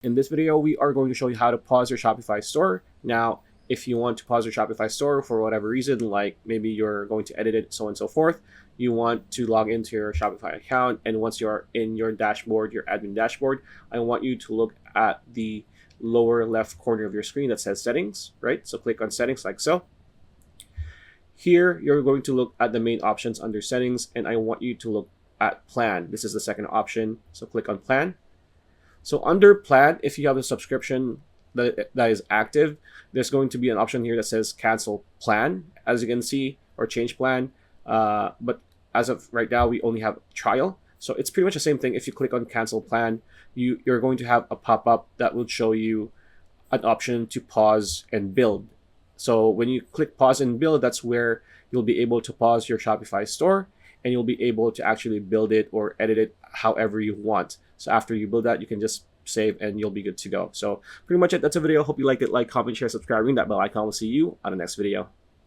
In this video, we are going to show you how to pause your Shopify store. Now, if you want to pause your Shopify store for whatever reason, like maybe you're going to edit it, so on and so forth, you want to log into your Shopify account. And once you're in your dashboard, your admin dashboard, I want you to look at the lower left corner of your screen that says settings, right? So click on settings like so. Here, you're going to look at the main options under settings, and I want you to look at plan. This is the second option. So click on plan. So under plan, if you have a subscription that is active, there's going to be an option here that says cancel plan, as you can see, or change plan. But as of right now, we only have trial. So it's pretty much the same thing. If you click on cancel plan, you're going to have a pop-up that will show you an option to pause and build. So when you click pause and build, that's where you'll be able to pause your Shopify store, and you'll be able to actually build it or edit it however you want. So after you build that, you can just save and you'll be good to go. So pretty much it. That's a video. Hope you liked it. Like, comment, share, subscribe, ring that bell icon. We'll see you on the next video.